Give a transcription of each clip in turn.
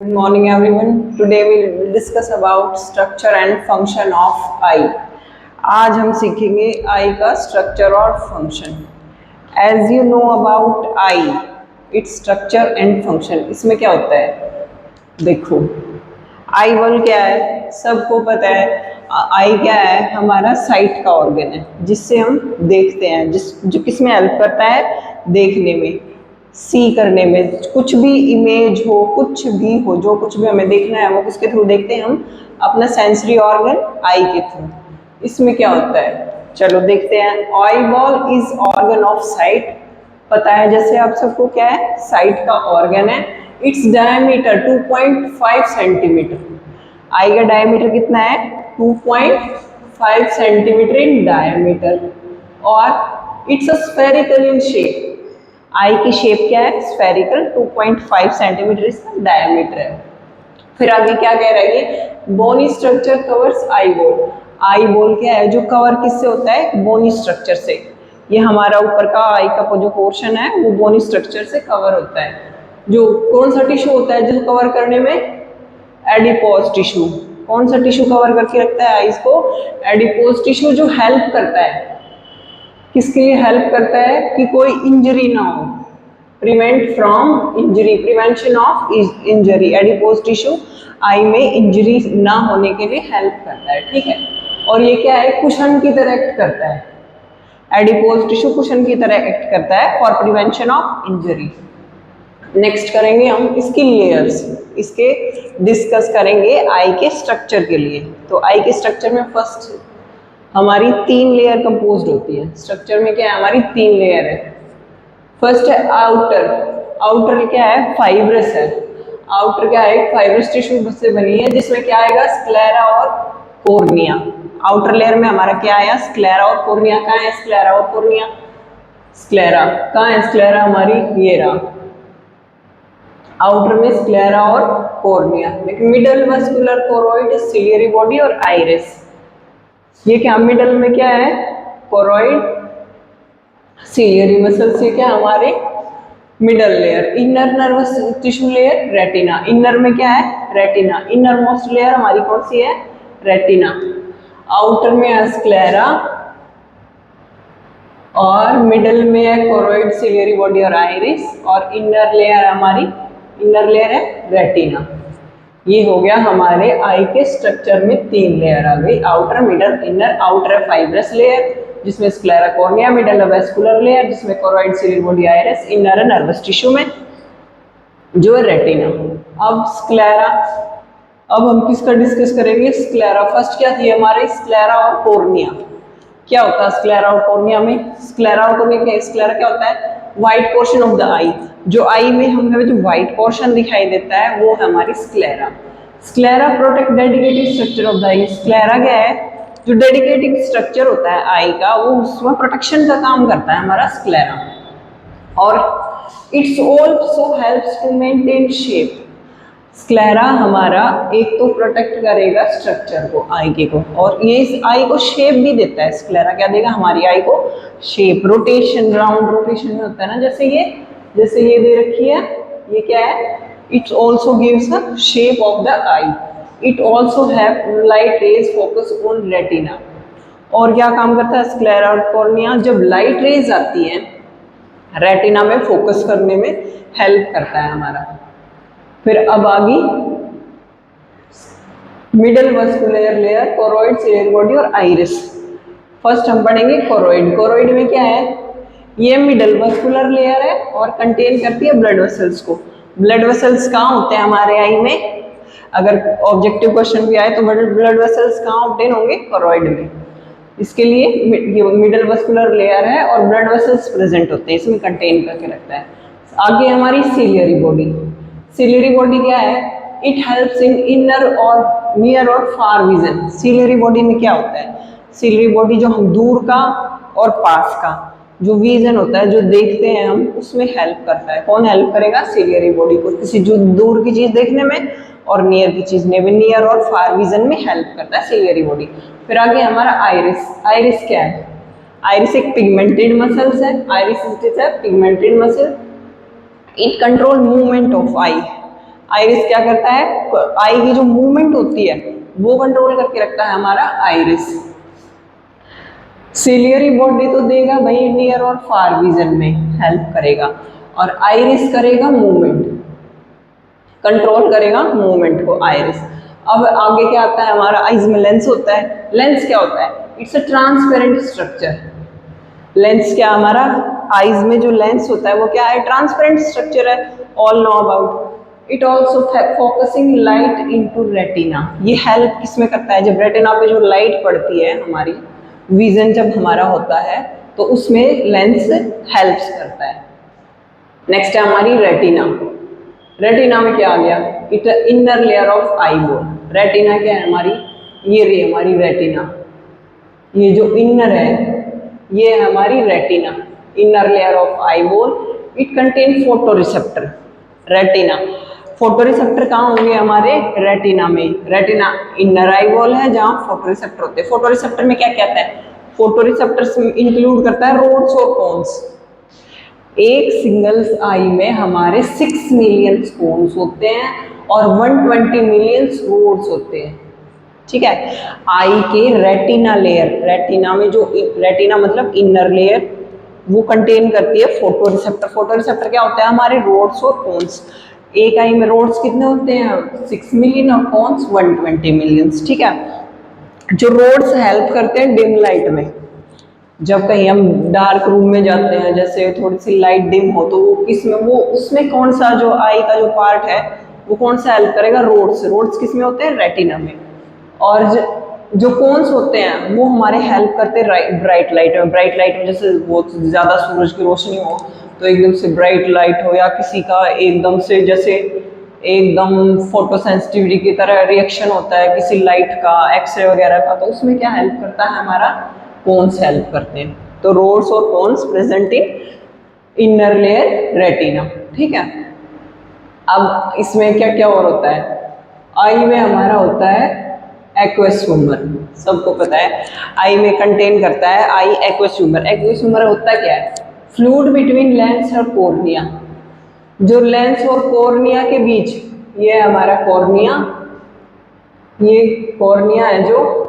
Good morning everyone. Today we will discuss about structure and function of eye. आज हम सीखेंगे आई का structure और function. As you know about eye, its structure and function. इसमें क्या होता है? देखो, आई बॉल क्या है? सबको पता है. आई क्या है? हमारा साइट का ऑर्गन है जिससे हम देखते हैं, जो किसमें हेल्प करता है? देखने में, सी करने में. कुछ भी इमेज हो, कुछ भी हो, जो कुछ भी हमें देखना है वो किसके थ्रू देखते हैं हम? अपना सेंसरी ऑर्गन आई के थ्रू. इसमें क्या होता है? चलो देखते हैं. Eye ball is organ of site. पता है जैसे आप सबको क्या है? साइट का ऑर्गन है. Its diameter 2.5 centimetre. आई का डायमीटर कितना है? 2.5 सेंटीमीटर इन डायमीटर. और it's a spherical in shape. Eye की शेप क्या है? स्फेरिकल. 2.5 सेंटीमीटर इसका डायमीटर है. फिर आगे क्या कह रहा है ये? बोनी स्ट्रक्चर कवर्स आई बोल. आई बोल क्या है? जो कवर किससे होता है? बोनी स्ट्रक्चर से. ये हमारा ऊपर का आई का जो पोर्शन है वो बोनी स्ट्रक्चर से कवर होता है. जो कौन सा टिश्यू होता है जो कवर करने में? Adipose tissue. कौन सा टिश्यू कवर करके रखता है आईज को? एडिपोज टिश्यू, जो हेल्प करता है. किसके लिए हेल्प करता है? कि कोई इंजरी ना हो. Prevent from injury, prevention of injury. Adipose tissue eye में इंजरी ना होने के लिए हेल्प करता है. ठीक है. और ये क्या है? कुशन की तरह एक्ट करता है. एडिपोज टिश्यू कुशन की तरह एक्ट करता है for prevention of injury. Next करेंगे हम इसकी लेयर्स. इसके डिस्कस करेंगे आई के स्ट्रक्चर के लिए. तो आई के स्ट्रक्चर में फर्स्ट हमारी 3 लेयर कंपोज्ड होती है. स्ट्रक्चर में क्या है? हमारी 3 लेयर है. फर्स्ट है आउटर. आउटर क्या है? फाइब्रस है. आउटर क्या है? फाइब्रस टिश्यू से बनी है जिसमें क्या आएगा? स्क्लेरा और कॉर्निया. आउटर लेयर में हमारा क्या आया? स्क्लेरा और कॉर्निया. कहाँ है स्क्लेरा और कॉर्निया? स्क्लेरा कहाँ है? स्क्लेरा हमारी ये रहा. आउटर में स्क्लेरा और कॉर्निया. लेकिन middle muscular choroid, ciliary body और आइरिस. ये क्या मिडल में क्या है? Choroid, ciliary muscles. ये क्या हमारे middle layer. Inner nervous tissue layer retina. Inner में क्या है? रेटिना. इनर मोस्ट लेयर हमारी कौन सी है? रेटिना. आउटर में है स्क्लेरा और मिडल में है कोरोइड, सिलियरी बॉडी और आइरिस. और इनर लेयर हमारी, इनर लेयर है रेटिना. ये हो गया हमारे आई के स्ट्रक्चर में 3 लेयर आ गई. Outer, middle, inner. आउटर है फाइब्रस लेयर जिसमें स्क्लेरा कॉर्निया. मिडल है वेस्कुलर लेयर जिसमें choroid, ciliary body, iris. Inner है नर्वस टिश्यू में जो है रेटिना. अब स्क्लेरा. अब हम किसका डिस्कस करेंगे? स्क्लेरा. फर्स्ट क्या थी हमारे? स्क्लेरा और कॉर्निया. क्या होता है स्क्लेरा और कॉर्निया में? स्क्लेरा और कॉर्निया क्या? स्क्लेरा क्या होता है? व्हाइट पोर्शन ऑफ द आई. जो आई में हमें जो व्हाइट पोर्शन दिखाई देता है वो है हमारी sclera. Sclera protect dedicated structure of the I. Sclera क्या है? जो डेडिकेटेड स्ट्रक्चर होता है आई का वो उसमें प्रोटेक्शन का काम करता है हमारा स्क्लेरा. और it's also helps to maintain shape. Sclera हमारा एक तो प्रोटेक्ट करेगा स्ट्रक्चर को, आई के को, और ये इस आई को शेप भी देता है. स्क्लेरा क्या देगा? हमारी आई को शेप. रोटेशन, राउंड रोटेशन में होता है ना, जैसे ये दे रखी है. ये क्या है? It also gives a shape of the I. It also have light rays focus on retina. और क्या काम करता है स्क्लेरा और कॉर्निया? जब लाइट रेज आती है रेटिना में फोकस करने में हेल्प करता है हमारा. फिर अब आगे middle muscular layer, choroid, ciliary body और आइरिस. फर्स्ट हम पढ़ेंगे कोरोइड. कोरोइड में क्या है? ये मिडल मस्कुलर लेयर है और कंटेन करती है ब्लड वेसल्स को. ब्लड वेसल्स कहाँ होते हैं हमारे आई में? अगर ऑब्जेक्टिव क्वेश्चन भी आए तो ब्लड वेसल्स कहाँ ऑब्टेन होंगे? कोरोइड में. इसके लिए मिडल मस्कुलर लेयर है और ब्लड वेसल्स प्रेजेंट होते हैं, इसमें कंटेन करके रखता है. आगे हमारी सिलियरी बॉडी. सिलियरी बॉडी क्या है? इट हेल्प्स इन इनर और नियर और फार विजन. सिलियरी बॉडी में क्या होता है? सिलियरी बॉडी जो हम दूर का और पास का जो विजन होता है, जो देखते हैं हम, उसमें हेल्प करता है. कौन हेल्प करेगा? सिलियरी बॉडी को. किसी जो दूर की चीज देखने में और नियर की चीज में, नियर और फार विजन में हेल्प करता है सिलियरी बॉडी. फिर आगे हमारा आइरिस. आइरिस क्या है? आइरिस एक पिगमेंटेड मसल्स है. Iris is a pigmented muscle. It control movement of I. Iris क्या करता है, आई की जो मूवमेंट होती है वो कंट्रोल करके रखता है हमारा आइरिस। सिलियरी बॉडी तो देगा भाई नियर और फार विजन में हेल्प करेगा, और आइरिस करेगा मूवमेंट, कंट्रोल करेगा मूवमेंट को आइरिस। अब आगे क्या आता है हमारा, आइज में लेंस होता है। लेंस क्या होता है, it's a transparent structure. Lens क्या हमारा, आइज में जो लेंस होता है वो क्या है, ट्रांसपेरेंट स्ट्रक्चर है, all know about. It also focusing light into retina. ये हेल्प किसमें करता है, जब रेटिना पे जो लाइट पड़ती है हमारी, विजन जब हमारा होता है तो उसमें लेंस हेल्प्स करता है। नेक्स्ट है हमारी रेटिना। रेटिना में क्या आ गया, इट इनर लेयर ऑफ आई बोल। रेटिना क्या है हमारी, ये रही हमारी रेटिना, ये जो इनर है ये है हमारी रेटिना, इनर लेयर ऑफ आई बोल। It contain photo receptor. Retina, photo receptor कहाँ होंगे हमारे, रेटिना में। रेटिना इनर आई बोल है जहाँ फोटो रिसेप्टर होते हैं। फोटो रिसेप्टर में क्या कहते हैं, फोटो रिसेप्टर्स इंक्लूड करता है रोड्स और कोन्स। एक सिंगल आई में हमारे 6 मिलियन कोन्स होते हैं और 120 मिलियन रोड्स होते हैं, ठीक है। आई के रेटिना लेयर, रेटिना में जो रेटिना मतलब इनर लेयर, वो कंटेन करती है फोटो रिसेप्टर। फोटो रिसेप्टर क्या होता है हमारे रोड्स और कोन्स। एक आई में रोड्स कितने होते हैं, 6 मिलियन और कोन्स 120 मिलियन, ठीक है। जो रोड्स हेल्प करते हैं डिम लाइट में, जब कहीं हम डार्क रूम में जाते हैं, जैसे थोड़ी सी लाइट डिम हो, तो वो किसमें, वो उसमें कौन सा जो आई का जो पार्ट है वो कौन सा हेल्प करेगा, रोड्स। रोड्स किसमें होते हैं, रेटिना में। और जो कोन्स होते हैं वो हमारे हेल्प करते हैं ब्राइट लाइट में। ब्राइट लाइट में जैसे बहुत ज़्यादा सूरज की रोशनी हो तो एकदम से ब्राइट लाइट हो, या किसी का एकदम से जैसे एकदम फोटो सेंसिटिविटी की तरह रिएक्शन होता है किसी लाइट का, एक्सरे वगैरह का, तो उसमें क्या हेल्प करता है हमारा, कोन्स हेल्प करते हैं। तो रोड्स और cones present in inner layer retina, ठीक है। अब इसमें क्या क्या और होता है, आई में हमारा होता है एक्वस ह्यूमर, सबको पता है आई में कंटेन करता है आई एक्वस ह्यूमर। एक्वस ह्यूमर होता क्या है, फ्लूइड बिटवीन लेंस और कॉर्निया। जो लेंस और कॉर्निया के बीच, ये है हमारा कॉर्निया, ये कॉर्निया है जो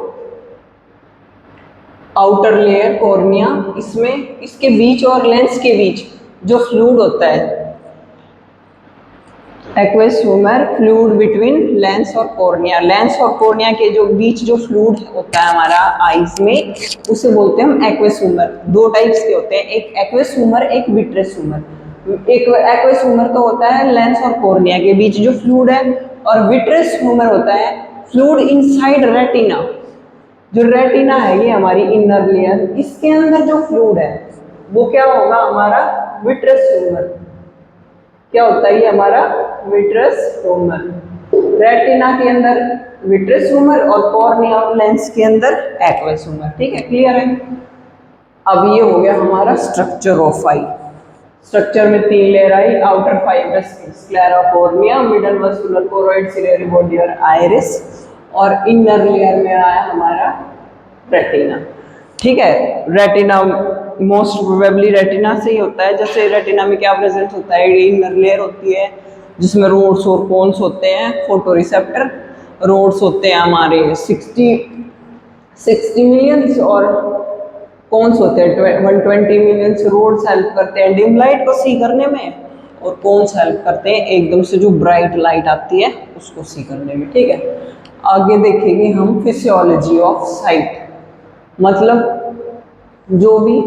आउटर लेयर कॉर्निया, इसमें इसके बीच और लेंस के बीच जो फ्लूइड होता है, aqueous humour, fluid between lens और कॉर्निया। लेंस और कॉर्निया के जो बीच जो फ्लूइड होता है हमारा आईज में, उसे बोलते हैं हम एक्वस ह्यूमर। दो टाइप्स के होते हैं, एक एक्वस ह्यूमर, एक विट्रस ह्यूमर। एक एक्वस ह्यूमर तो होता है लेंस और कॉर्निया के बीच जो फ्लूइड है, और विट्रस ह्यूमर होता है फ्लूइड इनसाइड रेटिना। जो रेटिना है ये हमारी इनर लेयर, इसके अंदर जो फ्लूइड है वो क्या होगा हमारा, विट्रस ह्यूमर। क्या होता है ये हमारा, विट्रस ह्यूमर। रेटिना के अंदर विट्रस ह्यूमर और कॉर्निया और लेंस के अंदर एक्वस ह्यूमर, ठीक है, क्लियर है। अब ये हो गया हमारा स्ट्रक्चर ऑफ आई। स्ट्रक्चर में 3 layer eye, outer fibrous sclera cornea, middle muscular choroid ciliary body और आइरिस, और इनर लेयर में आया हमारा रेटिना, ठीक है। रेटिना मोस्ट प्रोबेबली रेटिना से ही होता है। जैसे रेटिना में क्या प्रेजेंट होता है, इनर लेयर होती है जिसमें रोड्स और कोन्स होते हैं, फोटो रिसेप्टर। रोड्स होते हैं हमारे 60 मिलियंस और कोन्स होते हैं 120 मिलियंस। रोड्स हेल्प करते हैं डिम लाइट को सी करने में, और कोन्स हेल्प करते हैं एकदम से जो ब्राइट लाइट आती है उसको सी करने में, ठीक है। आगे देखेंगे हम फिजियोलॉजी ऑफ साइट, मतलब जो भी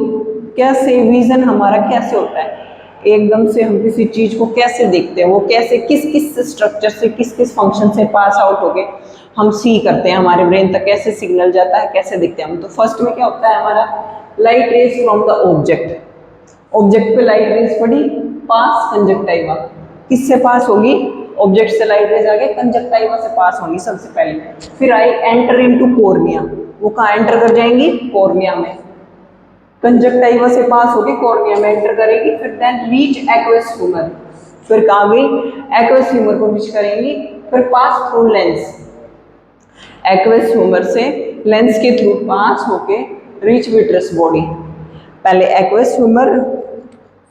कैसे विजन हमारा कैसे होता है, एकदम से हम किसी चीज को कैसे देखते हैं, वो कैसे किस किस स्ट्रक्चर से किस किस फंक्शन से पास आउट होके हम सी करते हैं, हमारे ब्रेन तक कैसे सिग्नल जाता है, कैसे दिखते हैं हम। तो फर्स्ट में क्या होता है हमारा, light rays from the object. Object पे लाइट रेज पड़ी, पास कंजक्टाइवा। किससे पास होगी, ऑब्जेक्ट से लाइट रेज आगे कंजक्टाइवा से पास होंगी सबसे पहले। फिर आई एंटर इनटू कॉर्निया, वो कहाँ एंटर कर जाएंगी, कॉर्निया में। कंजक्टाइवा से पास होगी कॉर्निया में एंटर करेगी, फिर देन रीच एक्वस ह्यूमर। फिर कहाँ गई, एक्वस ह्यूमर को रीच करेंगी, फिर pass through lens. Aqueous humour से लेंस के थ्रू पास होके रीच विट्रस बॉडी। पहले एक्वस ह्यूमर,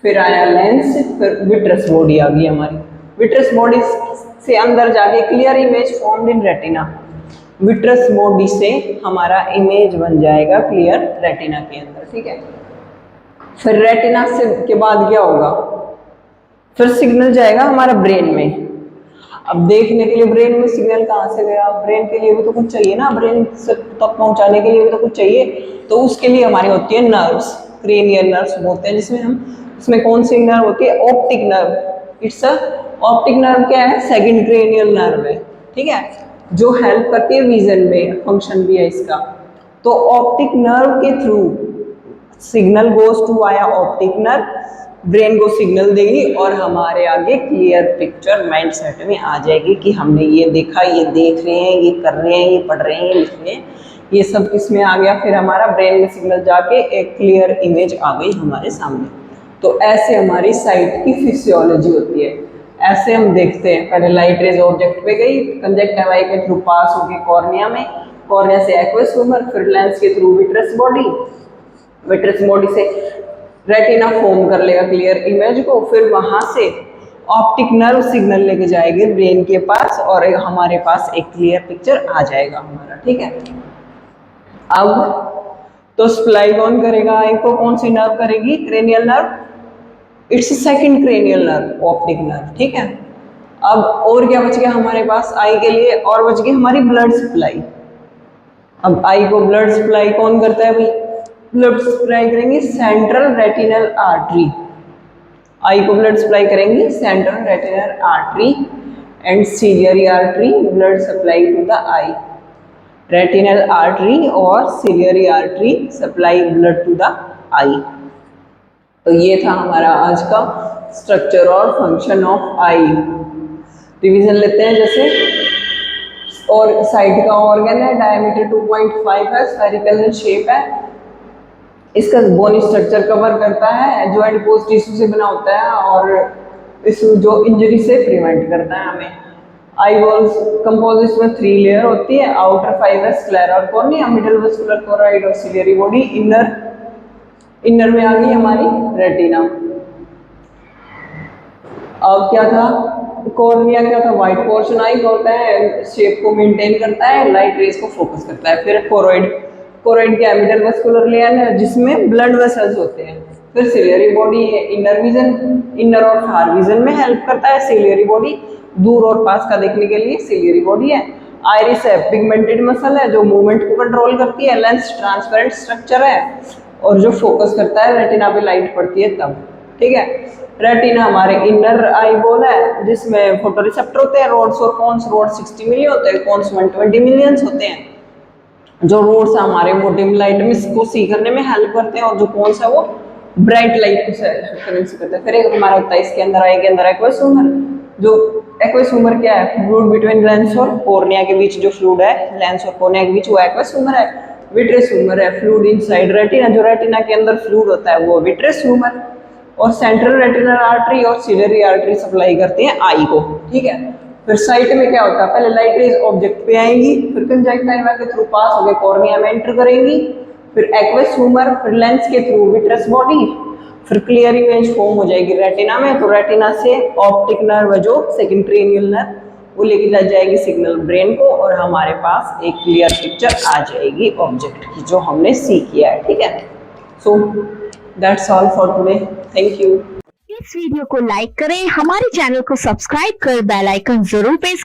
फिर आया लेंस, फिर विट्रस बॉडी आ गई हमारी। विट्रस बॉडी से अंदर जाके clear image formed in retina, vitreous body से हमारा इमेज बन जाएगा क्लियर रेटिना के अंदर, ठीक है। फिर रेटिना से के बाद क्या होगा, फिर सिग्नल जाएगा हमारा ब्रेन में। अब देखने के लिए ब्रेन में सिग्नल कहाँ से गया, ब्रेन के लिए भी तो कुछ चाहिए ना, ब्रेन तक पहुंचाने के लिए भी तो कुछ चाहिए, तो उसके लिए हमारी होती है नर्व्स, क्रेनियल नर्व्स बोलते हैं, जिसमें हम उसमें कौन सी नर्व होती है, optic nerve. It's a optic nerve क्या है, सेकंड क्रेनियल नर्व है, ठीक है, जो हेल्प करती है विजन में, फंक्शन भी है इसका। तो ऑप्टिक नर्व के through signal goes to via optic nerve, brain को सिग्नल देगी और हमारे आगे क्लियर पिक्चर माइंड सेट में आ जाएगी कि हमने ये देखा, ये देख रहे हैं, ये कर रहे हैं, ये पढ़ रहे हैं, लिख रहे हैं, ये सब किसमें आ गया, फिर हमारा ब्रेन में सिग्नल जाके एक क्लियर इमेज आ गई हमारे सामने। तो ऐसे हमारी साइट की फिजियोलॉजी होती है, ऐसे हम देखते हैं। पहले लाइट रेज ऑब्जेक्ट पे गई, कंजक्टिवा के थ्रू पास होगी कॉर्निया में, कॉर्निया से एक्वस ह्यूमर, फिर लेंस के through vitreous body, vitreous body से रेटिना फॉर्म कर लेगा क्लियर इमेज को, फिर वहां से ऑप्टिक नर्व सिग्नल लेके जाएगी ब्रेन के पास और हमारे पास एक क्लियर पिक्चर आ जाएगा हमारा, ठीक है। अब तो सप्लाई कौन करेगा आई को, कौन सी नर्व करेगी, cranial nerve, it's second cranial nerve, optic nerve, ठीक है। अब और क्या बच गया हमारे पास आई के लिए, और बच गई हमारी ब्लड सप्लाई। अब आई को ब्लड सप्लाई कौन करता है भाई, ब्लड सप्लाई करेंगी सेंट्रल रेटिनल आर्टरी, आई को ब्लड सप्लाई करेंगी central retinal artery and ciliary artery, blood supply to the eye, retinal artery और ciliary artery supply blood to the eye. तो ये था हमारा आज का स्ट्रक्चर और फंक्शन ऑफ आई। रिवीजन लेते हैं, जैसे और साइड का ऑर्गन है, डायमीटर 2.5 है, स्फेरिकल शेप है, इसका बोनी स्ट्रक्चर कवर करता है, जो एडिपोज टिश्यू से बना होता है और इस जो इंजरी से प्रिवेंट करता है हमें। आई वॉल्स कंपोजिट में 3 लेयर होती है, outer fibre sclera cornea, middle vascular choroid और सिलियरी बॉडी, इनर में आ गई हमारी रेटिना। अब क्या था, कॉर्निया क्या था, व्हाइट पोर्शन आई का होता है, शेप को मेंटेन करता है, लाइट रेज को फोकस करता है। फिर कोरोइड, कोरोइड क्या है, मिडिल वेस्कुलर लेयर है जिसमें ब्लड वेसल्स होते हैं। फिर सिलियरी बॉडी है, इनर विजन, इनर और फार विजन में हेल्प करता है सिलियरी बॉडी, दूर और पास का देखने के लिए सिलियरी बॉडी है। आइरिस है, पिगमेंटेड मसल है जो मूवमेंट को कंट्रोल करती है। लेंस ट्रांसपेरेंट स्ट्रक्चर है और जो फोकस करता है रेटिना पे लाइट पड़ती है तब, ठीक है। रेटिना हमारे इनर आई बॉल है जिसमें फोटो रिसेप्टर होते हैं, रोड्स और कॉन्स। रोड 60 मिलियन होते हैं, कॉन्स 120 मिलियंस होते हैं। जो रोड्स हमारे मोटिव लाइट में को सी करने में हेल्प करते हैं और जो कॉन्स है वो ब्राइट लाइट को करने से करते हैं। फिर एक हमारा होता है इसके अंदर, आई के अंदर एक्वस ह्यूमर, जो एक्वस ह्यूमर क्या है, फ्लूइड बिटवीन लेंस और कॉर्निया के बीच जो फ्लूइड है लेंस और कॉर्निया के बीच वो एक्वस ह्यूमर है। विट्रस ह्यूमर है, फ्लूइड इनसाइड रेटिना, जो रेटिना के अंदर फ्लूइड होता है वो विट्रस ह्यूमर। और सेंट्रल रेटिनल आर्टरी और सिलियरी आर्टरी सप्लाई करती है आई को, ठीक है। फिर साइट में क्या होता है, पहले लाइट रेज ऑब्जेक्ट पे आएंगी, फिर कंजक्टिवा के थ्रू पास होकर कॉर्निया में एंटर करेंगी, फिर एक्वस ह्यूमर, फिर लेंस के थ्रू विट्रस बॉडी, फिर क्लियर इमेज फॉर्म हो जाएगी रेटिना में। तो रेटिना से ऑप्टिक नर्व जो सेकंड क्रेनियल नर्व वो लेके जा जाएगी सिग्नल ब्रेन को और हमारे पास एक क्लियर पिक्चर आ जाएगी ऑब्जेक्ट की जो हमने सी किया है, ठीक है। So that's all for today, thank you. इस वीडियो को लाइक करें, हमारे चैनल को सब्सक्राइब कर बेल आइकन जरूर प्रेस